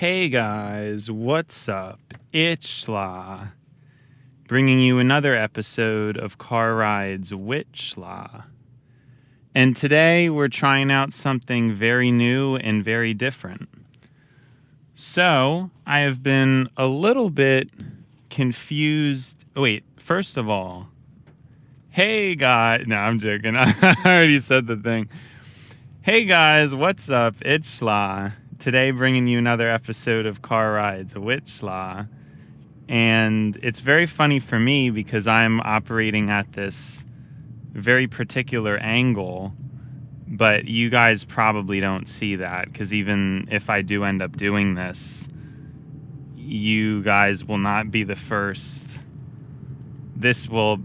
Hey guys, what's up? It's Schla, bringing you another episode of Car Rides with Schla. And today we're trying out something very new and very different. So, I have been a little bit confused. Wait, first of all, hey guys. No, I'm joking. I already said the thing. Hey guys, what's up? It's Schla. Today bringing you another episode of Car Rides with Schla. And it's very funny for me because I'm operating at this very particular angle, but you guys probably don't see that because even if I do end up doing this, you guys will not be the first. This will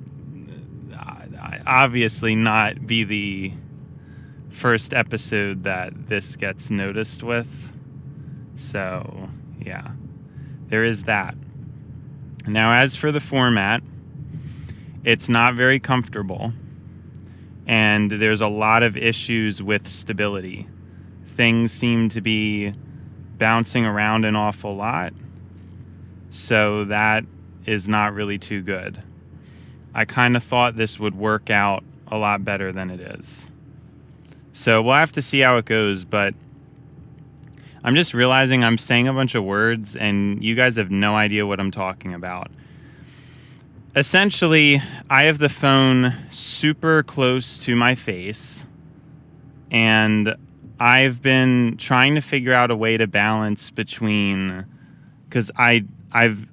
obviously not be the first episode that this gets noticed with. So, yeah, there is that. Now, as for the format, it's not very comfortable, and there's a lot of issues with stability. Things seem to be bouncing around an awful lot, so that is not really too good. I kind of thought this would work out a lot better than it is. So we'll have to see how it goes, but I'm just realizing I'm saying a bunch of words and you guys have no idea what I'm talking about. Essentially, I have the phone super close to my face, and I've been trying to figure out a way to balance between, because I'm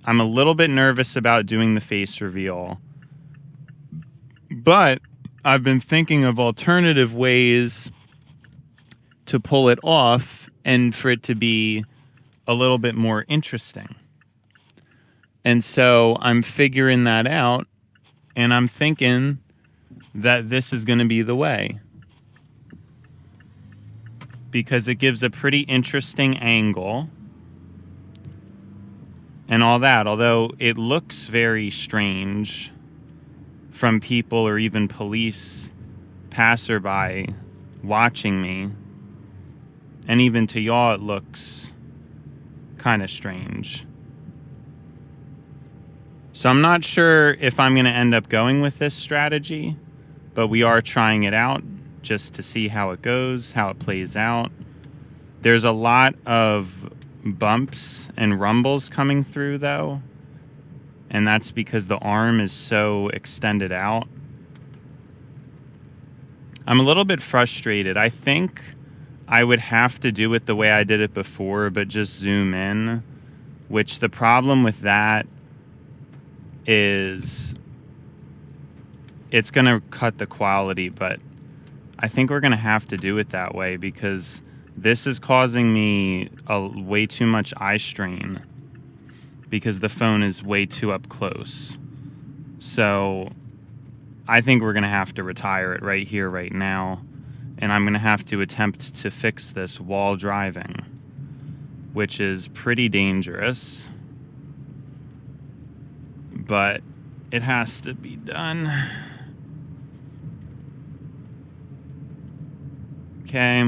a little bit nervous about doing the face reveal, but I've been thinking of alternative ways to pull it off and for it to be a little bit more interesting. And so I'm figuring that out, and I'm thinking that this is going to be the way, because it gives a pretty interesting angle and all that, although it looks very strange from people or even police, passerby watching me. And even to y'all, it looks kind of strange. So I'm not sure if I'm going to end up going with this strategy, but we are trying it out just to see how it goes, how it plays out. There's a lot of bumps and rumbles coming through, though, and that's because the arm is so extended out. I'm a little bit frustrated. I think I would have to do it the way I did it before, but just zoom in, which the problem with that is it's going to cut the quality, but I think we're going to have to do it that way because this is causing me way too much eye strain because the phone is way too up close. So I think we're going to have to retire it right here, right now. And I'm going to have to attempt to fix this while driving, which is pretty dangerous. But it has to be done. Okay.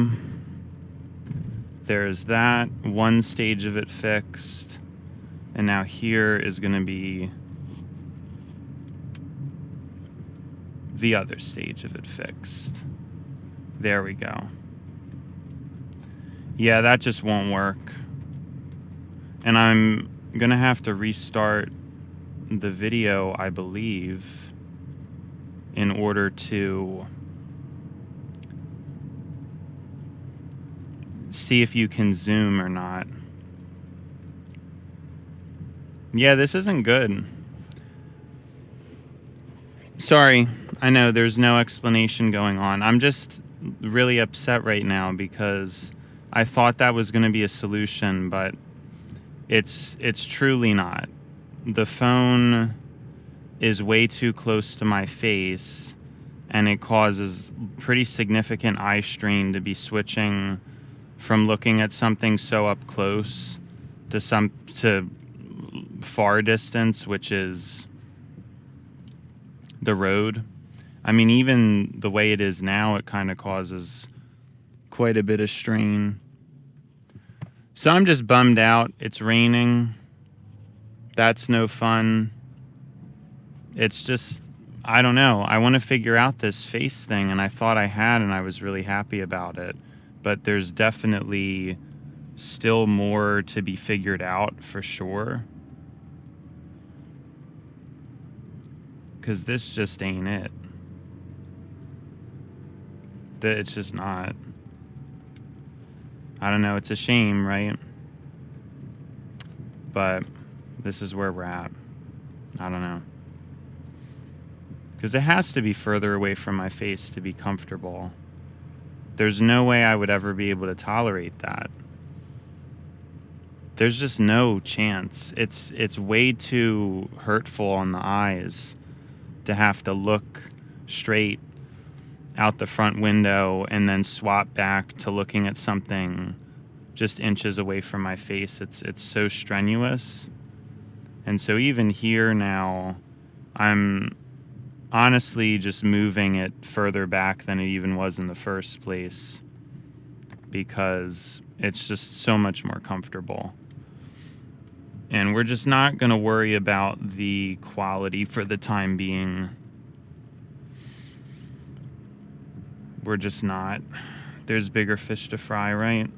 There's that. One stage of it fixed. And now here is going to be the other stage of it fixed. There we go. Yeah, that just won't work. And I'm going to have to restart the video, I believe, in order to see if you can zoom or not. Yeah, this isn't good. Sorry, I know there's no explanation going on. I'm just really upset right now because I thought that was going to be a solution, but it's truly not. The phone is way too close to my face, and it causes pretty significant eye strain to be switching from looking at something so up close to far distance, which is the road. I mean, even the way it is now, it kind of causes quite a bit of strain. So I'm just bummed out. It's raining. That's no fun. It's just, I don't know. I want to figure out this face thing, and I thought I had, and I was really happy about it. But there's definitely still more to be figured out for sure. Because this just ain't it. It's just not. I don't know. It's a shame, right? But this is where we're at. I don't know. Because it has to be further away from my face to be comfortable. There's no way I would ever be able to tolerate that. There's just no chance. It's way too hurtful on the eyes to have to look straight out the front window and then swap back to looking at something just inches away from my face. It's so strenuous. And so even here now, I'm honestly just moving it further back than it even was in the first place, because it's just so much more comfortable. And we're just not going to worry about the quality for the time being. We're just not. There's bigger fish to fry, right?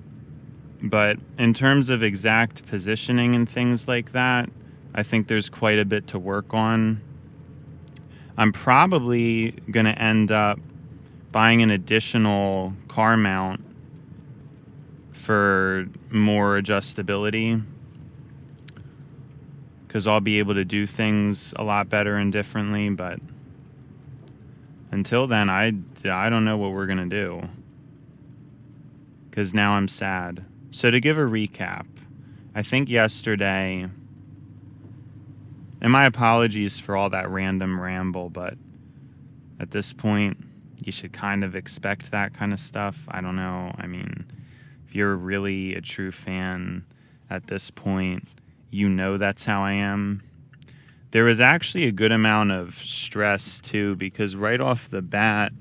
But in terms of exact positioning and things like that, I think there's quite a bit to work on. I'm probably going to end up buying an additional car mount for more adjustability, because I'll be able to do things a lot better and differently. But until then, I don't know what we're going to do, because now I'm sad. So to give a recap, I think yesterday, and my apologies for all that random ramble, but at this point, you should kind of expect that kind of stuff. I don't know. I mean, if you're really a true fan at this point, you know that's how I am. There was actually a good amount of stress, too, because right off the bat,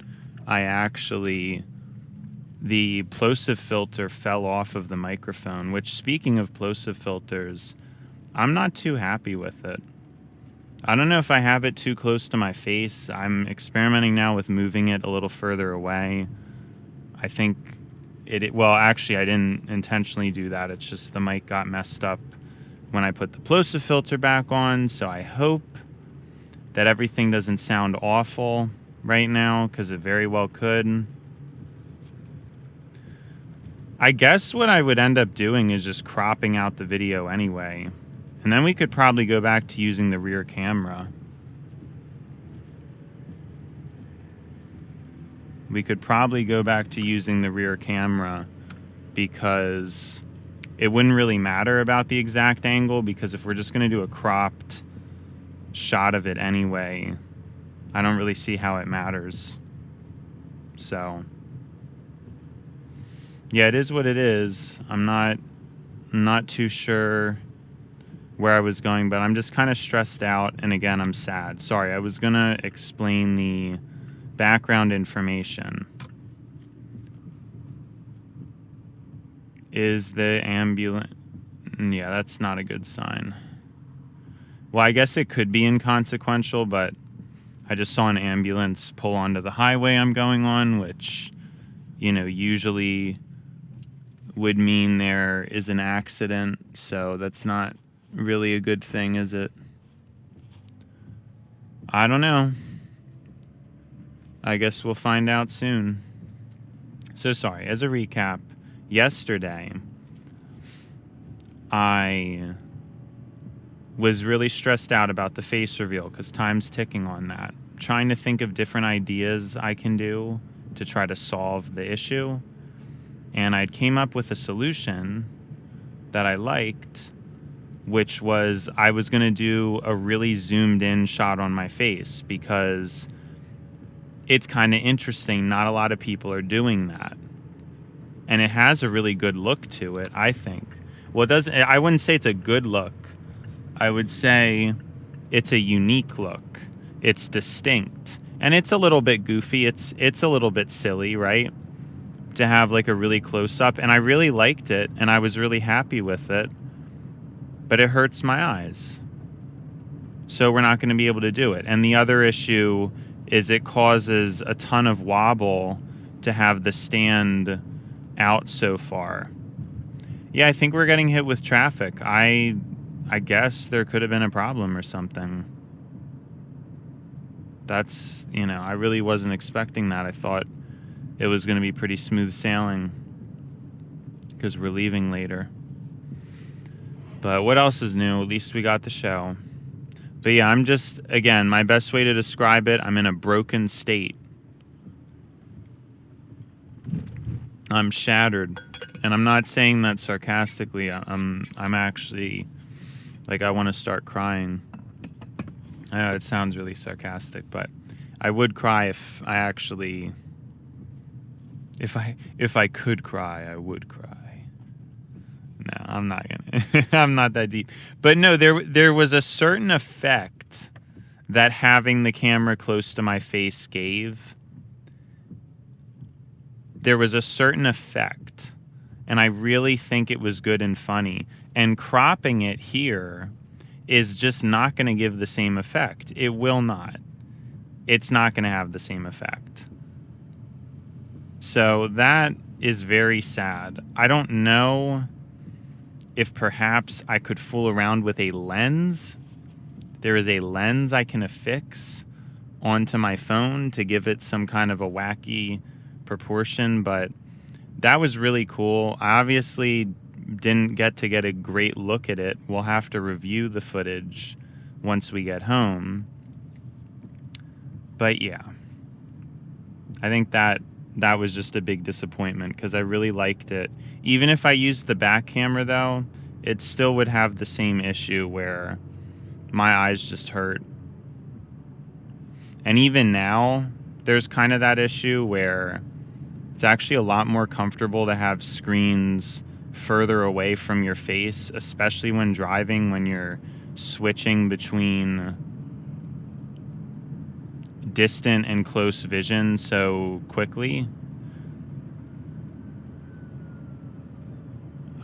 the plosive filter fell off of the microphone, which, speaking of plosive filters, I'm not too happy with it. I don't know if I have it too close to my face. I'm experimenting now with moving it a little further away. I think well, actually, I didn't intentionally do that. It's just the mic got messed up when I put the plosive filter back on, so I hope that everything doesn't sound awful right now, because it very well could. I guess what I would end up doing is just cropping out the video anyway, and then we could probably go back to using the rear camera. Because it wouldn't really matter about the exact angle, because if we're just going to do a cropped shot of it anyway, I don't really see how it matters. So, yeah, it is what it is. I'm not too sure where I was going, but I'm just kind of stressed out, and again, I'm sad. Sorry, I was going to explain the background information. Is the ambulance... Yeah, that's not a good sign. Well, I guess it could be inconsequential, but I just saw an ambulance pull onto the highway I'm going on, which, usually would mean there is an accident, so that's not really a good thing, is it? I don't know. I guess we'll find out soon. So sorry, as a recap, yesterday, I was really stressed out about the face reveal because time's ticking on that. Trying to think of different ideas I can do to try to solve the issue. And I came up with a solution that I liked, which was I was going to do a really zoomed in shot on my face, because it's kind of interesting. Not a lot of people are doing that. And it has a really good look to it, I think. Well, I wouldn't say it's a good look. I would say it's a unique look. It's distinct. And it's a little bit goofy. It's a little bit silly, right? to have like a really close up, and I really liked it and I was really happy with it, but it hurts my eyes. So we're not going to be able to do it. And the other issue is it causes a ton of wobble to have the stand out so far. Yeah, I think we're getting hit with traffic. I guess there could have been a problem or something. That's, I really wasn't expecting that. I thought it was going to be pretty smooth sailing because we're leaving later. But what else is new? At least we got the show. But yeah, I'm just, again, my best way to describe it, I'm in a broken state. I'm shattered. And I'm not saying that sarcastically. I'm actually, like, I want to start crying. I know it sounds really sarcastic, but I would cry if I actually, if I could cry, I would cry. No, I'm not gonna. I'm not that deep. But no, there was a certain effect that having the camera close to my face gave. There was a certain effect, and I really think it was good and funny. And cropping it here is just not going to give the same effect. It will not. It's not going to have the same effect. So that is very sad. I don't know if perhaps I could fool around with a lens. There is a lens I can affix onto my phone to give it some kind of a wacky proportion, but that was really cool. I obviously didn't get a great look at it. We'll have to review the footage once we get home. But yeah, I think that was just a big disappointment because I really liked it. Even if I used the back camera, though, it still would have the same issue where my eyes just hurt. And even now, there's kind of that issue where it's actually a lot more comfortable to have screens further away from your face, especially when driving, when you're switching between distant and close vision so quickly.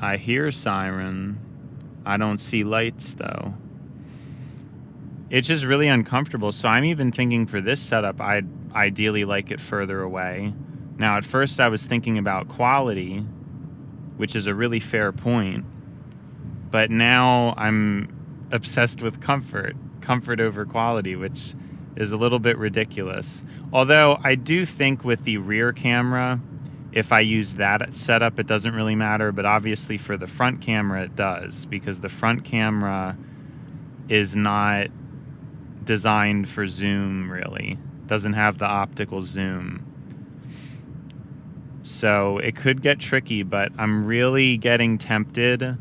I hear siren. I don't see lights, though. It's just really uncomfortable. So I'm even thinking for this setup, I'd ideally like it further away. Now, at first I was thinking about quality, which is a really fair point. But now I'm obsessed with comfort over quality, which is a little bit ridiculous. Although I do think with the rear camera, if I use that setup, it doesn't really matter. But obviously for the front camera, it does, because the front camera is not designed for zoom, really. Doesn't have the optical zoom. So it could get tricky, but I'm really getting tempted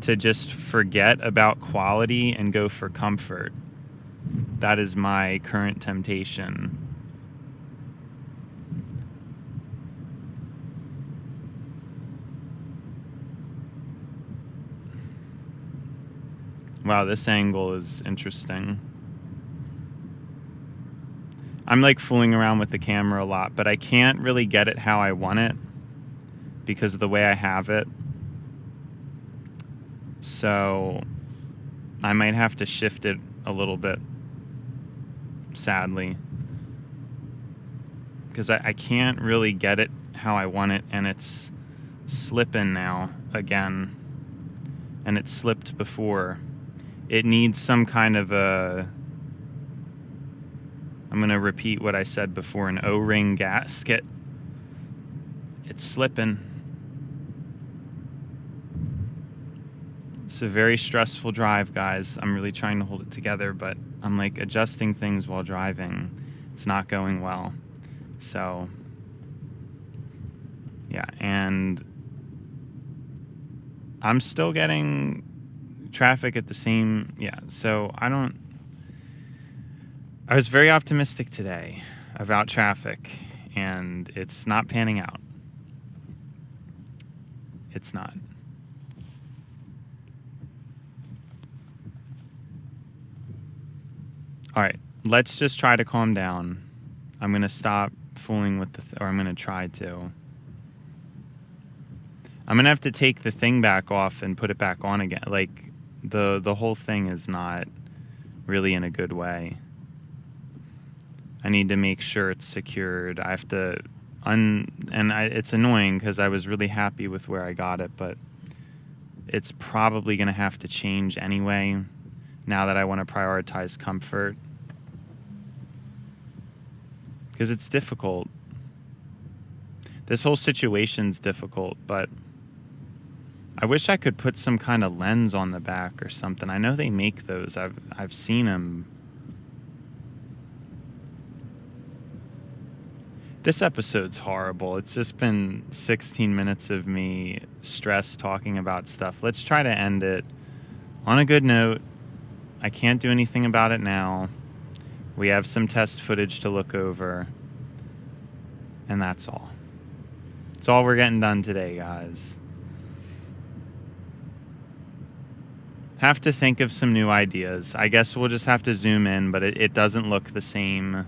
to just forget about quality and go for comfort. That is my current temptation. Wow, this angle is interesting. I'm like fooling around with the camera a lot, but I can't really get it how I want it because of the way I have it. So I might have to shift it a little bit, sadly, because I can't really get it how I want it, and it's slipping now again, and it slipped before. It needs some kind of a, I'm going to repeat what I said before, an O-ring gasket. It's slipping. It's a very stressful drive, guys. I'm really trying to hold it together, but I'm like adjusting things while driving. It's not going well. So, yeah, and I'm still getting traffic at the same, so I was very optimistic today about traffic, and it's not panning out. It's not. All right, let's just try to calm down. I'm going to stop fooling with or I'm going to try to. I'm going to have to take the thing back off and put it back on again. Like, the whole thing is not really in a good way. I need to make sure it's secured. I have to it's annoying because I was really happy with where I got it, but it's probably going to have to change anyway now that I want to prioritize comfort. Because it's difficult. This whole situation's difficult, but I wish I could put some kind of lens on the back or something. I know they make those. I've seen them. This episode's horrible. It's just been 16 minutes of me stressed talking about stuff. Let's try to end it on a good note. I can't do anything about it now. We have some test footage to look over. And that's all. That's all we're getting done today, guys. Have to think of some new ideas. I guess we'll just have to zoom in, but it doesn't look the same.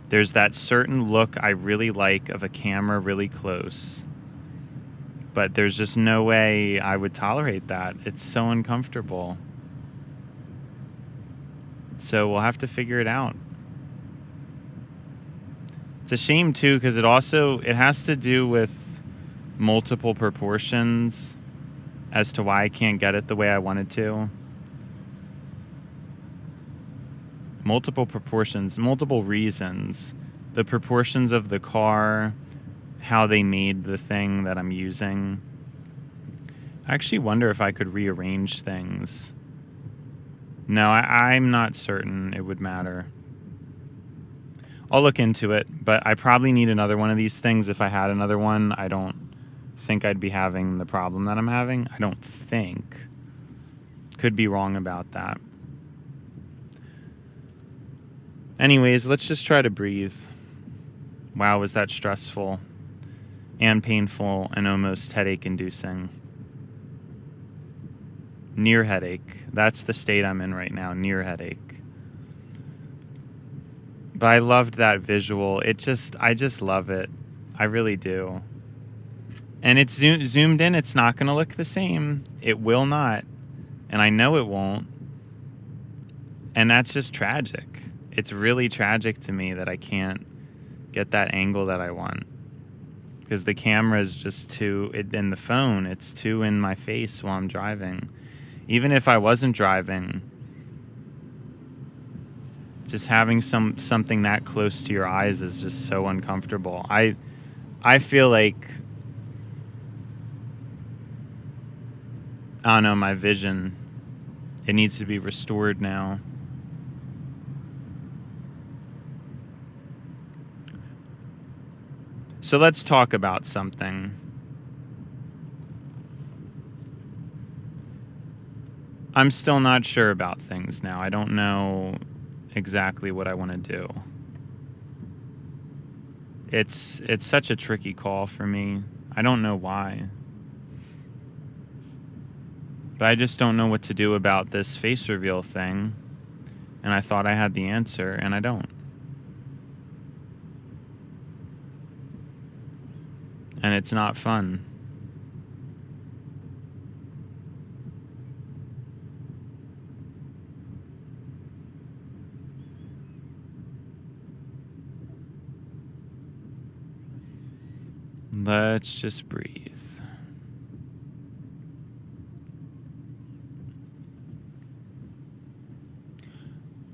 There's that certain look I really like of a camera really close. But there's just no way I would tolerate that. It's so uncomfortable. So we'll have to figure it out. It's a shame, too, because it has to do with multiple proportions as to why I can't get it the way I wanted to. Multiple proportions, multiple reasons. The proportions of the car, how they made the thing that I'm using. I actually wonder if I could rearrange things. No, I'm not certain it would matter. I'll look into it, but I probably need another one of these things. If I had another one, I don't think I'd be having the problem that I'm having. I don't think. Could be wrong about that. Anyways, let's just try to breathe. Wow, was that stressful and painful and almost headache-inducing. Near headache. That's the state I'm in right now, near headache. But I loved that visual. I just love it. I really do. And it's zoomed in. It's not going to look the same. It will not. And I know it won't. And that's just tragic. It's really tragic to me that I can't get that angle that I want. Because the camera is just too, and the phone, it's too in my face while I'm driving. Even if I wasn't driving, just having something that close to your eyes is just so uncomfortable. I feel like, I don't know, my vision, it needs to be restored now. So let's talk about something. I'm still not sure about things now. I don't know exactly what I want to do. It's such a tricky call for me. I don't know why. But I just don't know what to do about this face reveal thing. And I thought I had the answer, and I don't. And it's not fun. Let's just breathe.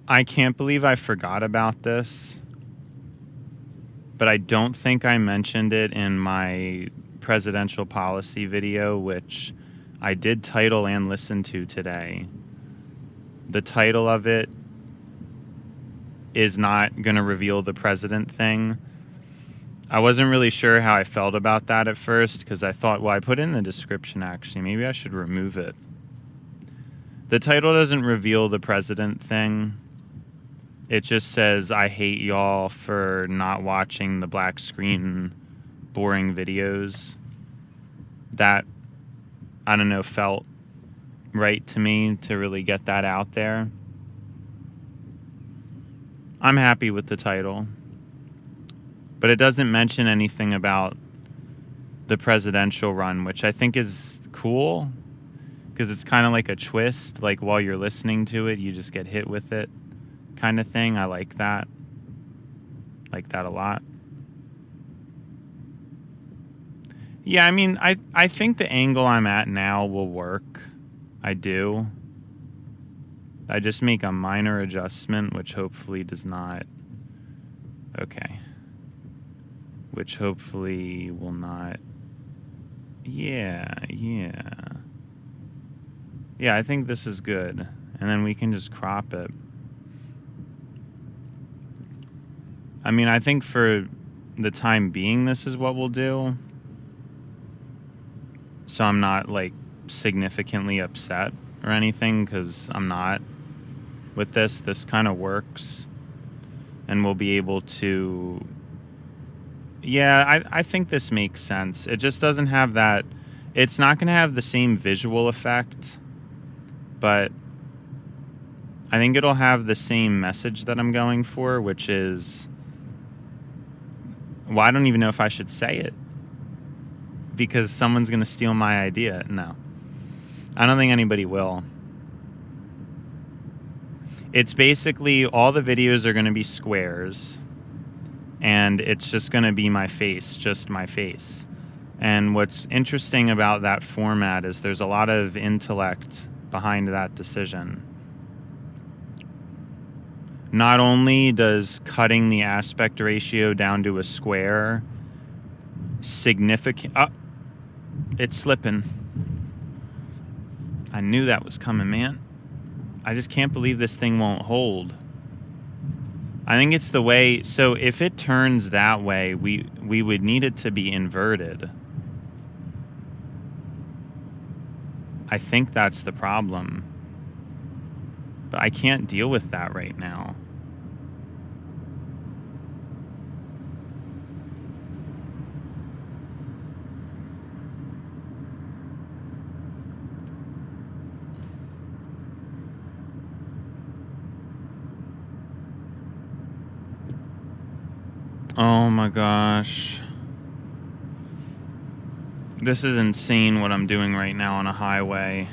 I can't believe I forgot about this. But I don't think I mentioned it in my presidential policy video, which I did title and listen to today. The title of it is not going to reveal the president thing. I wasn't really sure how I felt about that at first, because I thought, well, I put in the description, actually. Maybe I should remove it. The title doesn't reveal the president thing. It just says, I hate y'all for not watching the black screen boring videos. That, I don't know, felt right to me to really get that out there. I'm happy with the title. But it doesn't mention anything about the presidential run, which I think is cool because it's kind of like a twist. Like while you're listening to it, you just get hit with it kind of thing. I like that. Like that a lot. Yeah, I mean, I think the angle I'm at now will work. I do. I just make a minor adjustment, which hopefully does not... Okay. Which hopefully will not... Yeah. Yeah, I think this is good. And then we can just crop it. I mean, I think for the time being, this is what we'll do. So I'm not, like, significantly upset or anything, because I'm not with this. This kind of works. And we'll be able to... Yeah, I think this makes sense. It just doesn't have that... It's not going to have the same visual effect, but I think it'll have the same message that I'm going for, which is... Well, I don't even know if I should say it, because someone's going to steal my idea. No. I don't think anybody will. It's basically all the videos are going to be squares, and it's just going to be my face, just my face. And what's interesting about that format is there's a lot of intellect behind that decision. Not only does cutting the aspect ratio down to a square significant... It's slipping. I knew that was coming, man. I just can't believe this thing won't hold. I think it's the way... So if it turns that way, we would need it to be inverted. I think that's the problem. But I can't deal with that right now. Oh my gosh. This is insane what I'm doing right now on a highway.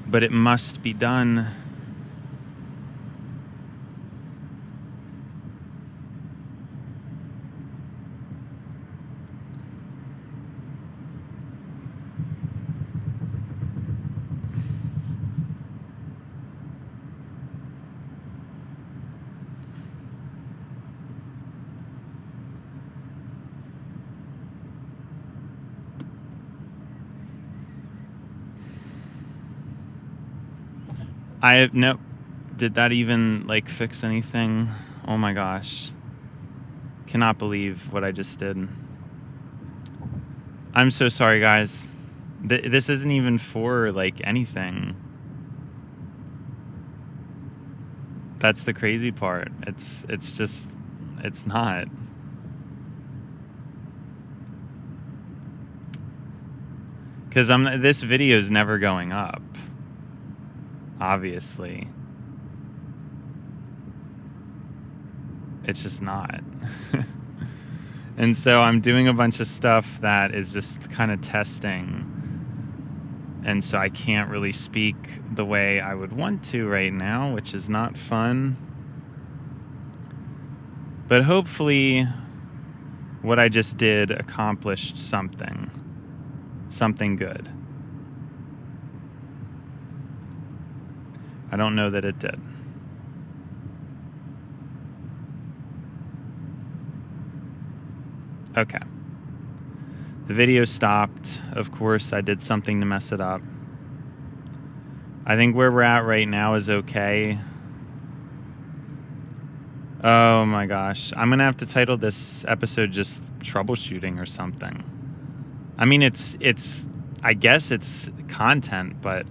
But it must be done. Nope. Did that even, like, fix anything? Oh my gosh. Cannot believe what I just did. I'm so sorry, guys. This isn't even for, like, anything. That's the crazy part. It's just, it's not. Because this video is never going up. Obviously. It's just not. And so I'm doing a bunch of stuff that is just kind of testing. And so I can't really speak the way I would want to right now, which is not fun. But hopefully what I just did accomplished something. Something good. I don't know that it did. Okay. The video stopped. Of course, I did something to mess it up. I think where we're at right now is okay. Oh my gosh. I'm going to have to title this episode just troubleshooting or something. I mean, I guess it's content, but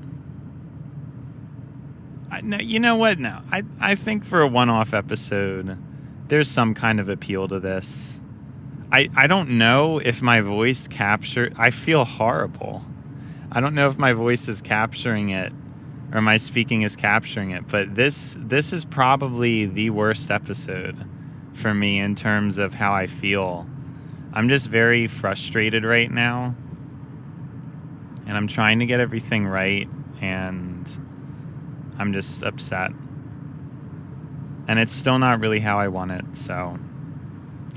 no, you know what? No, I think for a one-off episode, there's some kind of appeal to this. I don't know if my voice I feel horrible. I don't know if my voice is capturing it or my speaking is capturing it, but this is probably the worst episode for me in terms of how I feel. I'm just very frustrated right now. And I'm trying to get everything right. And I'm just upset. And it's still not really how I want it. So,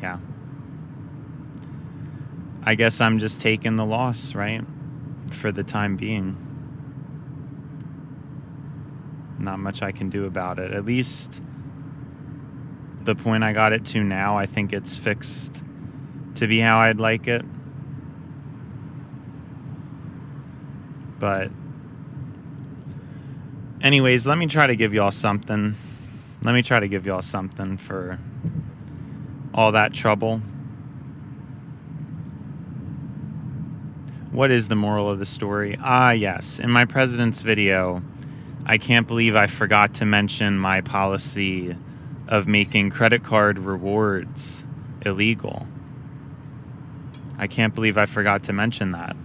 yeah. I guess I'm just taking the loss, right? For the time being. Not much I can do about it. At least the point I got it to now, I think it's fixed to be how I'd like it. But anyways, let me try to give y'all something. Let me try to give y'all something for all that trouble. What is the moral of the story? Yes. In my president's video, I can't believe I forgot to mention my policy of making credit card rewards illegal. I can't believe I forgot to mention that.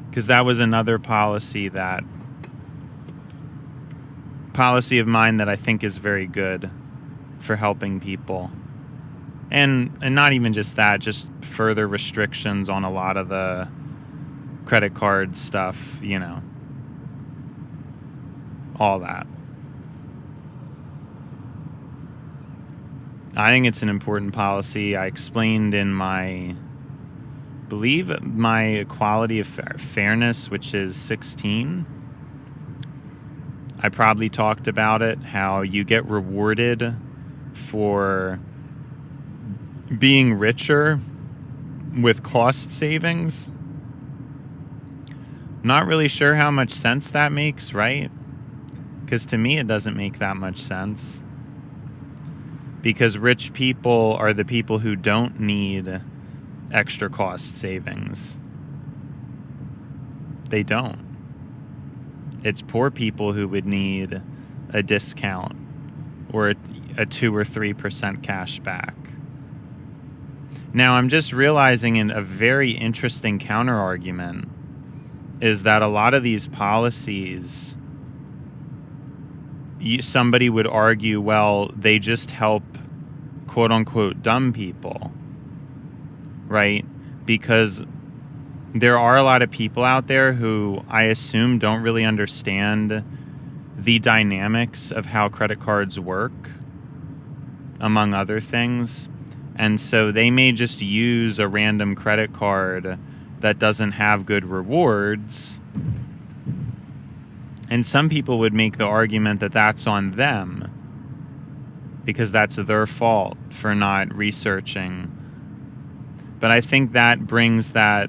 Because that was another policy of mine that I think is very good for helping people. And not even just that, just further restrictions on a lot of the credit card stuff, you know. All that. I think it's an important policy. I explained in my equality of fairness, which is 16. I probably talked about it, how you get rewarded for being richer with cost savings. Not really sure how much sense that makes, right? Because to me, it doesn't make that much sense. Because rich people are the people who don't need extra cost savings. They don't. It's poor people who would need a discount or a 2 or 3% cash back. Now, I'm just realizing a very interesting counter-argument is that a lot of these policies, somebody would argue, well, they just help quote-unquote dumb people, right? Because there are a lot of people out there who I assume don't really understand the dynamics of how credit cards work, among other things. And so they may just use a random credit card that doesn't have good rewards. And some people would make the argument that that's on them because that's their fault for not researching. But I think that brings that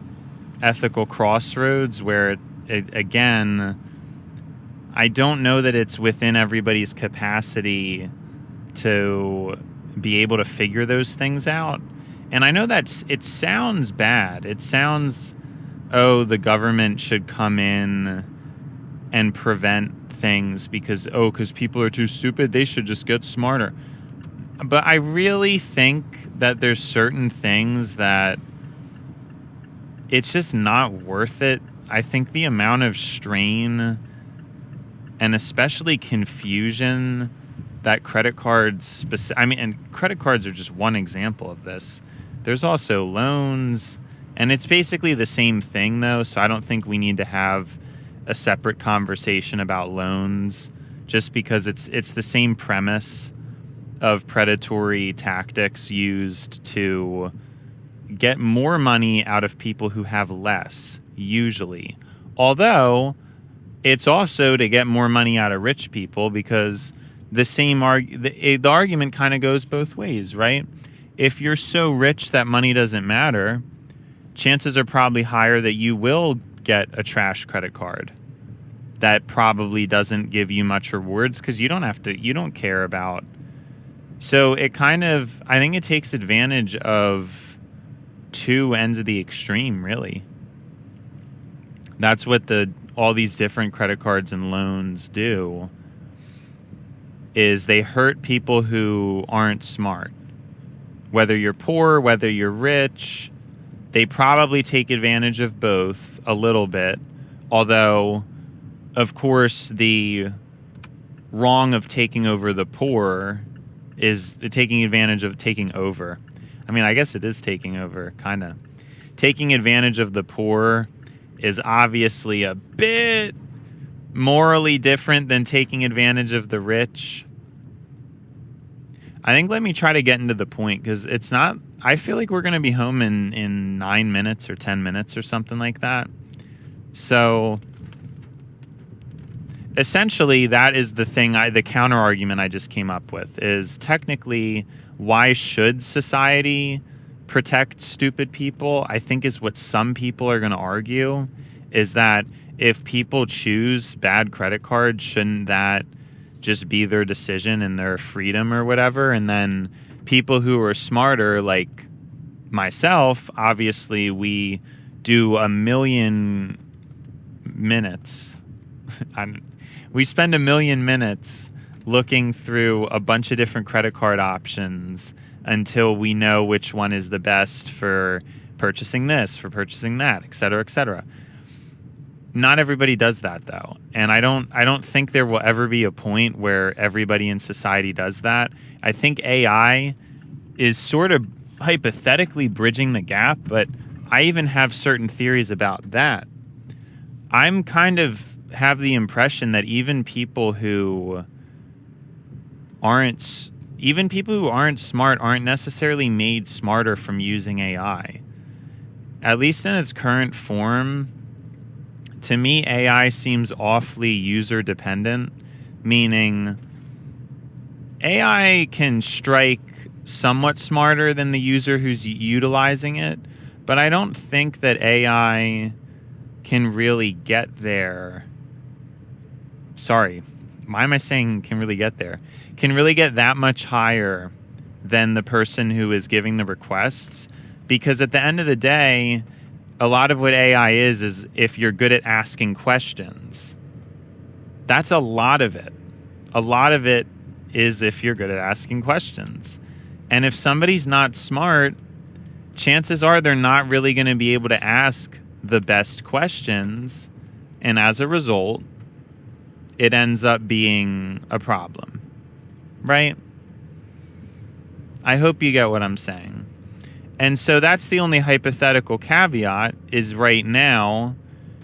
ethical crossroads where, again, I don't know that it's within everybody's capacity to be able to figure those things out. And I know it sounds bad. It sounds, the government should come in and prevent things because people are too stupid. They should just get smarter. But I really think that there's certain things that it's just not worth it. I think the amount of strain and especially confusion that credit cards, and credit cards are just one example of this. There's also loans, and it's basically the same thing, though, so I don't think we need to have a separate conversation about loans, just because it's the same premise of predatory tactics used to get more money out of people who have less, usually. Although, it's also to get more money out of rich people, because the argument kind of goes both ways, right? If you're so rich that money doesn't matter, chances are probably higher that you will get a trash credit card that probably doesn't give you much rewards because you don't care about. So I think it takes advantage of two ends of the extreme, really. That's what all these different credit cards and loans do. Is they hurt people who aren't smart. Whether you're poor, whether you're rich, they probably take advantage of both a little bit. Although, of course, the wrong of taking over the poor is taking advantage of taking over. I mean, I guess it is taking over, kind of. Taking advantage of the poor is obviously a bit morally different than taking advantage of the rich. I think let me try to get into the point, because it's not... I feel like we're going to be home in 9 minutes or 10 minutes or something like that. So essentially, that is the thing, the counter argument I just came up with, is technically, why should society protect stupid people? I think is what some people are going to argue, is that if people choose bad credit cards, shouldn't that just be their decision and their freedom or whatever? And then people who are smarter, like myself, obviously we do a million minutes. We spend a million minutes looking through a bunch of different credit card options until we know which one is the best for purchasing this, for purchasing that, et cetera, et cetera. Not everybody does that, though. And I don't think there will ever be a point where everybody in society does that. I think AI is sort of hypothetically bridging the gap, but I even have certain theories about that. I'm kind of have the impression that even people who aren't smart aren't necessarily made smarter from using AI. At least in its current form, to me, AI seems awfully user-dependent, meaning AI can strike somewhat smarter than the user who's utilizing it, but I don't think that AI can really get there. Sorry, why am I saying can really get there? Can really get that much higher than the person who is giving the requests, because at the end of the day, a lot of what AI is if you're good at asking questions. That's a lot of it. A lot of it is if you're good at asking questions. And if somebody's not smart, chances are they're not really going to be able to ask the best questions. And as a result, it ends up being a problem. Right? I hope you get what I'm saying. And so that's the only hypothetical caveat, is right now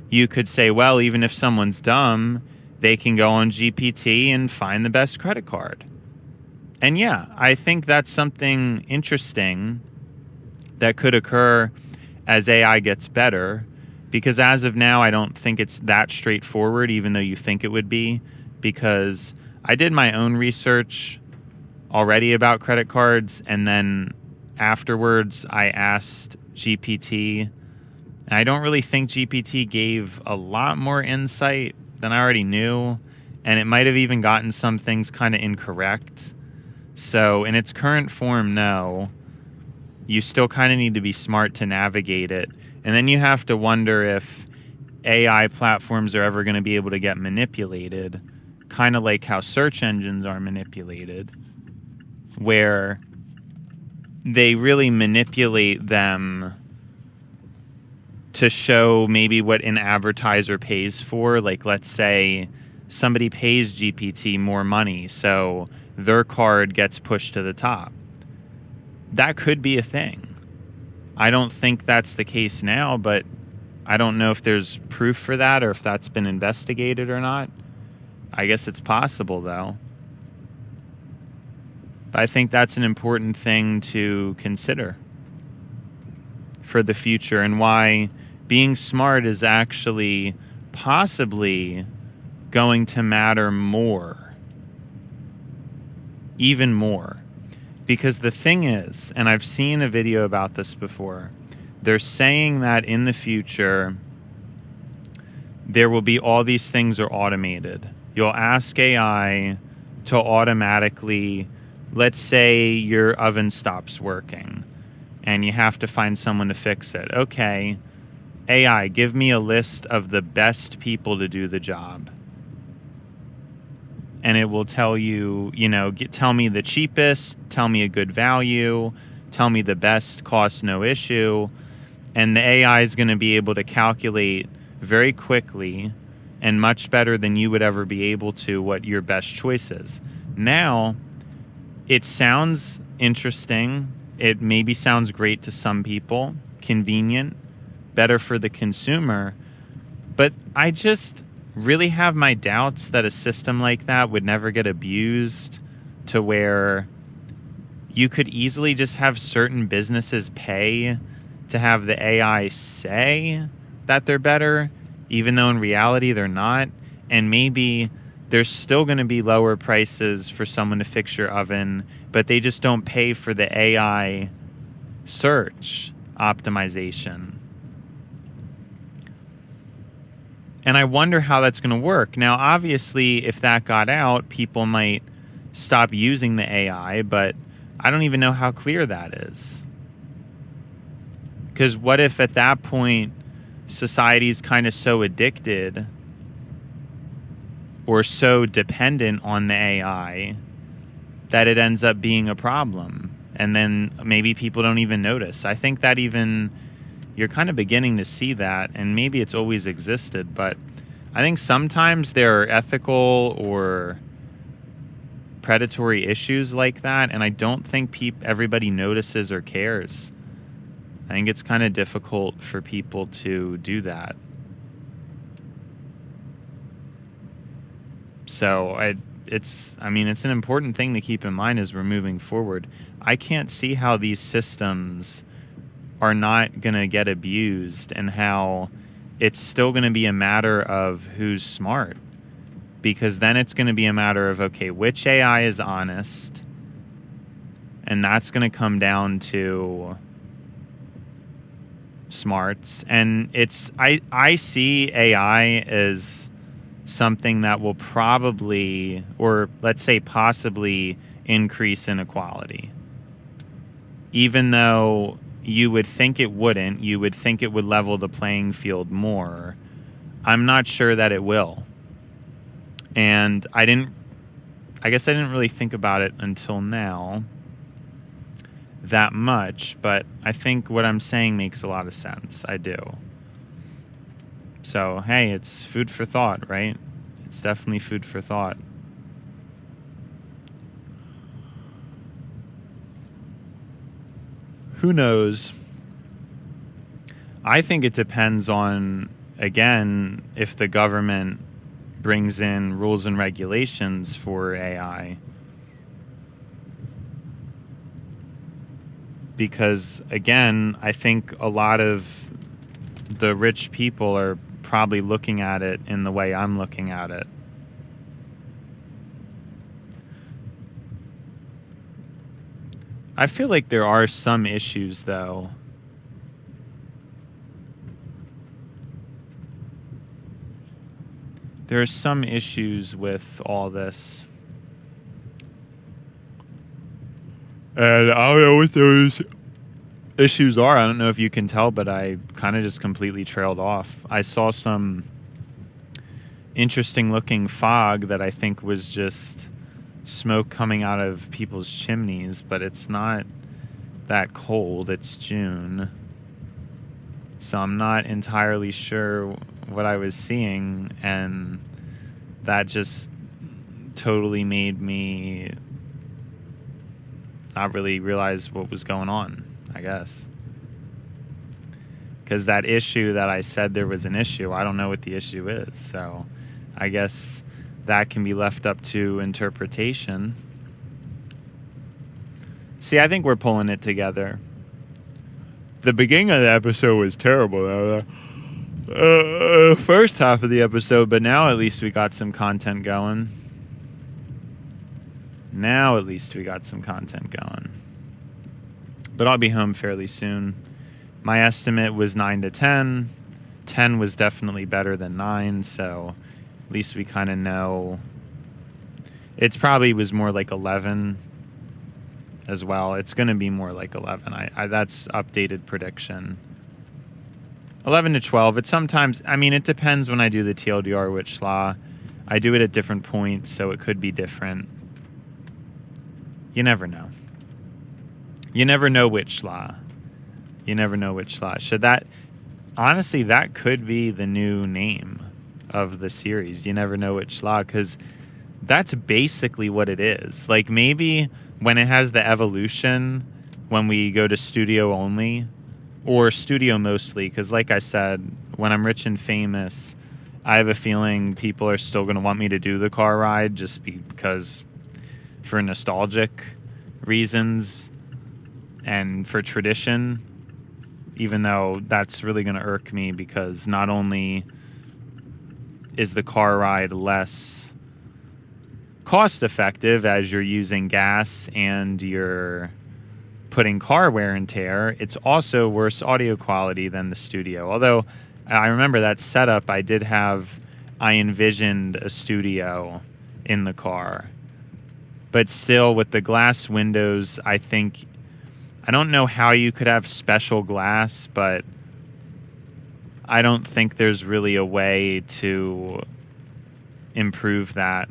you could say, well, even if someone's dumb, they can go on GPT and find the best credit card. And yeah, I think that's something interesting that could occur as AI gets better, because as of now, I don't think it's that straightforward, even though you think it would be, because I did my own research already about credit cards, and then afterwards, I asked GPT, and I don't really think GPT gave a lot more insight than I already knew, and it might have even gotten some things kind of incorrect. So in its current form, no. You still kind of need to be smart to navigate it. And then you have to wonder if AI platforms are ever going to be able to get manipulated, kind of like how search engines are manipulated, where they really manipulate them to show maybe what an advertiser pays for. Like, let's say somebody pays GPT more money, so their card gets pushed to the top. That could be a thing. I don't think that's the case now, but I don't know if there's proof for that or if that's been investigated or not. I guess it's possible, though. But I think that's an important thing to consider for the future, and why being smart is actually possibly going to matter more. Even more. Because the thing is, and I've seen a video about this before, they're saying that in the future, there will be all these things are automated. You'll ask AI to automatically, let's say your oven stops working and you have to find someone to fix it. Okay, AI, give me a list of the best people to do the job. And it will tell you, tell me the cheapest, tell me a good value, tell me the best cost, no issue. And the AI is going to be able to calculate very quickly and much better than you would ever be able to what your best choice is. Now, it sounds interesting. It maybe sounds great to some people, convenient, better for the consumer. But I just really have my doubts that a system like that would never get abused to where you could easily just have certain businesses pay to have the AI say that they're better, even though in reality they're not. And maybe there's still going to be lower prices for someone to fix your oven, but they just don't pay for the AI search optimization. And I wonder how that's going to work. Now, obviously, if that got out, people might stop using the AI, but I don't even know how clear that is. Because what if at that point society's kind of so addicted or so dependent on the AI that it ends up being a problem, and then maybe people don't even notice? I think that even you're kind of beginning to see that, and maybe it's always existed, but I think sometimes there are ethical or predatory issues like that, and I don't think everybody notices or cares. I think it's kind of difficult for people to do that. So it's an important thing to keep in mind as we're moving forward. I can't see how these systems are not going to get abused and how it's still going to be a matter of who's smart. Because then it's going to be a matter of, okay, which AI is honest? And that's going to come down to smarts. And I see AI as something that will probably, or let's say possibly, increase inequality. Even though you would think it wouldn't, you would think it would level the playing field more. I'm not sure that it will. And I guess I didn't really think about it until now that much, but I think what I'm saying makes a lot of sense. I do. So, hey, it's food for thought, right? It's definitely food for thought. Who knows? I think it depends on, again, if the government brings in rules and regulations for AI. Because, again, I think a lot of the rich people are probably looking at it in the way I'm looking at it. I feel like there are some issues, though. There are some issues with all this. And I don't know what those issues are. I don't know if you can tell, but I kind of just completely trailed off. I saw some interesting looking fog that I think was just smoke coming out of people's chimneys, but it's not that cold. It's June. So I'm not entirely sure what I was seeing, and that just totally made me not really realize what was going on, I guess. Because that issue that I said there was an issue, I don't know what the issue is. So I guess that can be left up to interpretation. See, I think we're pulling it together. The beginning of the episode was terrible, though. First half of the episode, but now at least we got some content going. But I'll be home fairly soon. My estimate was 9 to 10. 10 was definitely better than 9, so at least we kind of know. It probably was more like 11 as well. It's going to be more like 11. That's updated prediction. 11 to 12. It sometimes, it depends when I do the TLDR witch law. I do it at different points, so it could be different. You never know. You never know which law. Should that, honestly, that could be the new name of the series. You never know which law, because that's basically what it is. Like, maybe when it has the evolution, when we go to studio only, or studio mostly, because like I said, when I'm rich and famous, I have a feeling people are still going to want me to do the car ride just because for nostalgic reasons and for tradition, even though that's really going to irk me because not only is the car ride less cost effective as you're using gas and you're putting car wear and tear, it's also worse audio quality than the studio. Although I remember that setup, I envisioned a studio in the car. But still, with the glass windows, I don't know how you could have special glass, but I don't think there's really a way to improve that.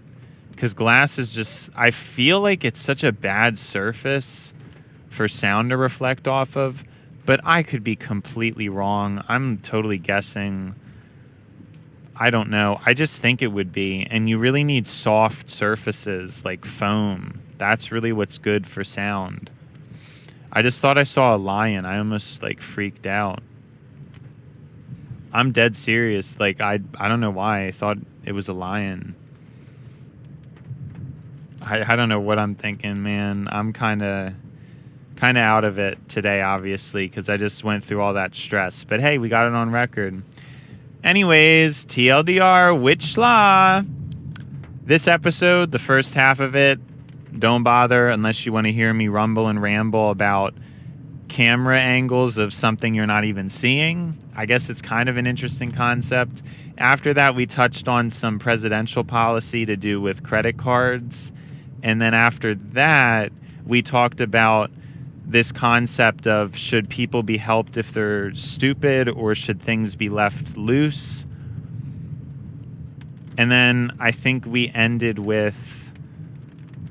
Because glass is just, I feel like it's such a bad surface for sound to reflect off of, but I could be completely wrong. I'm totally guessing. I don't know. I just think it would be. And you really need soft surfaces like foam. That's really what's good for sound. I just thought I saw a lion. I almost freaked out. I'm dead serious. I don't know why. I thought it was a lion. I don't know what I'm thinking, man. I'm kind of out of it today, obviously, because I just went through all that stress. But hey, we got it on record. Anyways, TLDR, which schla? This episode, the first half of it, don't bother unless you want to hear me rumble and ramble about camera angles of something you're not even seeing. I guess it's kind of an interesting concept. After that, we touched on some presidential policy to do with credit cards. And then after that, we talked about this concept of should people be helped if they're stupid or should things be left loose? And then I think we ended with,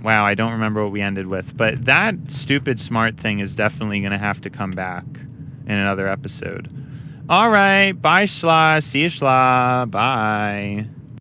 wow, I don't remember what we ended with, but that stupid smart thing is definitely going to have to come back in another episode. All right, bye schla, see you schla, bye.